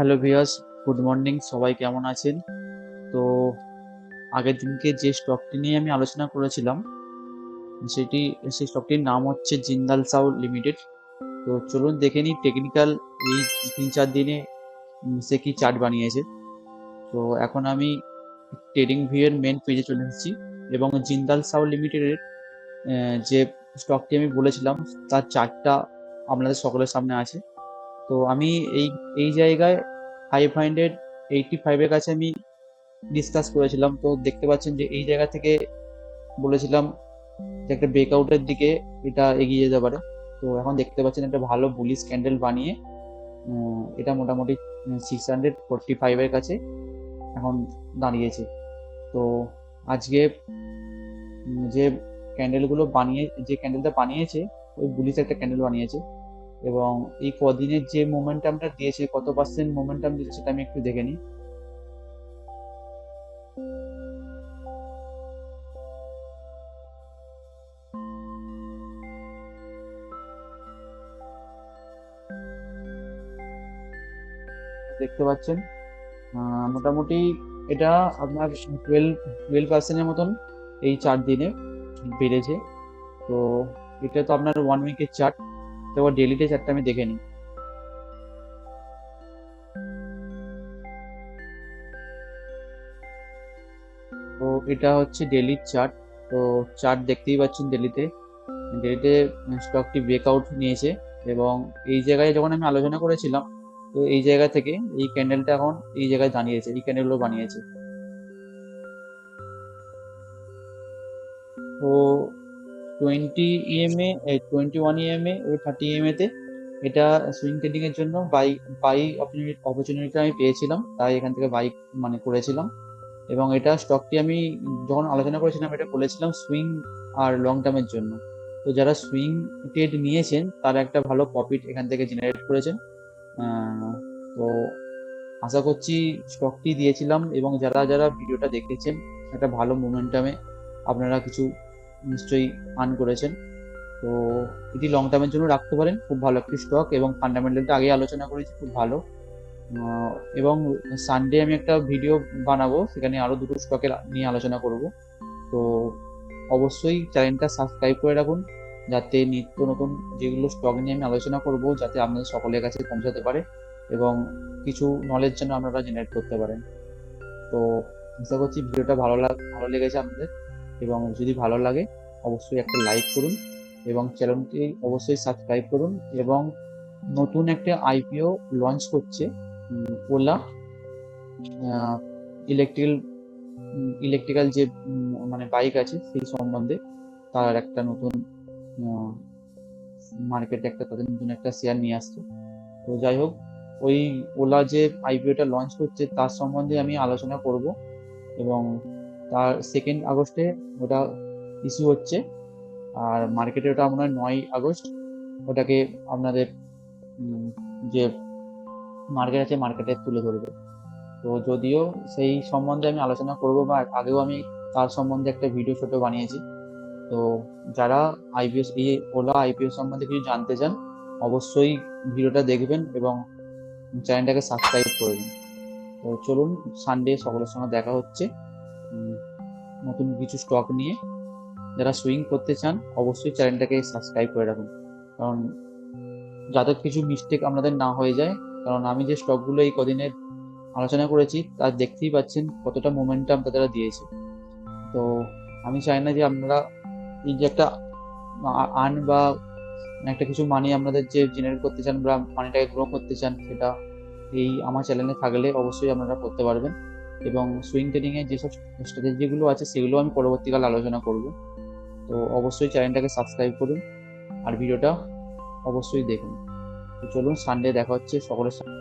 Hello viewers, good morning. সবাই কেমন আছেন? তো আগের দিনকে যে স্টকটি নিয়ে আমি আলোচনা করেছিলাম সেটি সেই স্টকটির নাম হচ্ছে জিন্দাল সাউ লিমিটেড। তো চলুন দেখে নিই টেকনিক্যাল এই 3-4 দিনে সে কি চার্ট বানিয়েছে। তো এখন আমি ট্রেডিং ভিউ এর মেন পেজে চলে এসেছি এবং জিন্দাল সাউ লিমিটেডের যে স্টকটি আমি বলেছিলাম তার চার্টটা আপনাদের সকলের সামনে আছে। তো আমি এই এই জায়গায় 585 এর কাছে আমি ডিসকাস করেছিলাম। তো দেখতে পাচ্ছেন যে এই জায়গা থেকে বলেছিলাম যে একটা ব্রেকআউটের দিকে এটা এগিয়ে যেতে পারে। তো এখন দেখতে পাচ্ছেন একটা ভালো বুলিশ ক্যান্ডেল বানিয়ে এটা মোটামুটি 645 এর কাছে এখন দাঁড়িয়েছে। তো আজকে যে যে ক্যান্ডেলটা বানিয়েছে ওই বুলিশ একটা ক্যান্ডেল বানিয়েছে এবং এই কদিনের যে মোমেন্টামটা দিয়েছে, কত পার্সেন্ট মোমেন্টাম দিয়েছে সেটা আমি একটু দেখে নিই। দেখতে পাচ্ছেন মোটামুটি এটা আপনার 12% মতন এই 4 দিনে বেড়েছে। তো এটা তো আপনার 1 উইকের চার্ট। তো ডেলিতে চার্টটা আমি দেখে নিই। তো এটা হচ্ছে ডেলির চার্ট। তো চার্ট দেখতেই পাচ্ছেন ডেলিতে স্টকটি ব্রেকআউট নিয়েছে এবং এই জায়গায় যখন আমি আলোচনা করেছিলাম, তো এই জায়গা থেকে এই ক্যান্ডেলটা এখন এই জায়গায় দাঁড়িয়েছে, এই ক্যান্ডেলগুলো বানিয়েছে। তো 21 EMA ও 30 EMA তে এটা সুইং ট্রেডিং এর জন্য বাই অপরচুনিটি আমি পেয়েছিলাম, তাই এখান থেকে বাই করেছিলাম। এবং এটা স্টকটি আমি যখন আলোচনা করেছিলাম এটা বলেছিলাম সুইং আর লং টার্মের জন্য। তো যারা সুইং ট্রেড নিয়েছেন তারা একটা ভালো প্রফিট এখান থেকে জেনারেট করেছেন। তো আশা করছি স্টকটি দিয়েছিলাম এবং যারা যারা ভিডিওটা দেখেছেন একটা ভালো মোমেন্টামে আপনারা কিছু নিশ্চয়ই আর্ন করেছেন। তো এটি লং টার্মের জন্য রাখতে পারেন, খুব ভালো একটি স্টক এবং ফান্ডামেন্টালটা আগে আলোচনা করেছি, খুব ভালো। এবং সানডে আমি একটা ভিডিও বানাবো, সেখানে আরো দুটো স্টকের নিয়ে আলোচনা করব। তো অবশ্যই চ্যানেলটা সাবস্ক্রাইব করে রাখুন যাতে নিত্য নতুন যেগুলো স্টক নিয়ে আমি আলোচনা করব যাতে আপনাদের সকলের কাছে পৌঁছাতে পারে এবং কিছু নলেজ যেন আপনারা জেনারেট করতে পারেন। তো আশা করছি ভিডিওটা ভালো লেগেছে আপনাদের এবং যদি ভালো লাগে অবশ্যই একটা লাইক করুন এবং চ্যানেলটি অবশ্যই সাবস্ক্রাইব করুন। এবং নতুন একটা আইপিও লঞ্চ করছে ওলা ইলেকট্রিক্যাল ইলেকট্রিক্যাল যে বাইক আছে সেই সম্বন্ধে তার একটা নতুন মার্কেটে একটা তাদের নতুন একটা শেয়ার নিয়ে আসছে। তো যাই হোক, ওই ওলা যে আইপিওটা লঞ্চ করছে তার সম্বন্ধে আমি আলোচনা করব এবং তার 2 আগস্টে ওটা ইস্যু হচ্ছে। আর মার্কেটে ওটা আপনার 9 আগস্ট ওটাকে আপনাদের যে মার্কেট আছে মার্কেটে তুলে ধরবে। তো যদিও সেই সম্বন্ধে আমি আলোচনা করব বা আগেও আমি তার সম্বন্ধে একটা ভিডিও ছোট বানিয়েছি। তো যারা আইপিএস এই ওলা আইপিএস সম্বন্ধে কিছু জানতে চান অবশ্যই ভিডিওটা দেখবেন এবং চ্যানেলটাকে সাবস্ক্রাইব করবেন। তো চলুন, সানডে সকলের সঙ্গে দেখা হচ্ছে নতুন কিছু স্টক নিয়ে। যারা সুইং করতে চান অবশ্যই চ্যানেলটাকে সাবস্ক্রাইব করে রাখুন, কারণ যাতে কিছু মিস্টেক আপনাদের না হয়ে যায়। কারণ আমি যে স্টকগুলো এই কদিনে আলোচনা করেছি তা দেখতেই পাচ্ছেন কতটা মোমেন্টাম তারা দিয়েছে। তো আমি চাই না যে আপনারা এই যে একটা আর্ন বা একটা কিছু মানি আপনাদের যে জেনারেট করতে চান বা মানিটাকে গ্রো করতে চান, সেটা এই আমার চ্যানেলে থাকলে অবশ্যই আপনারা করতে পারবেন। এবং সুইং ট্রেডিং এর যেসব স্ট্র্যাটেজিগুলো আছে সেগুলো আমি পরবর্তীকালে আলোচনা করব। তো অবশ্যই চ্যানেলটাকে সাবস্ক্রাইব করুন আর ভিডিওটা অবশ্যই দেখুন। তো চলুন, সানডে দেখা হচ্ছে সকলের সাথে।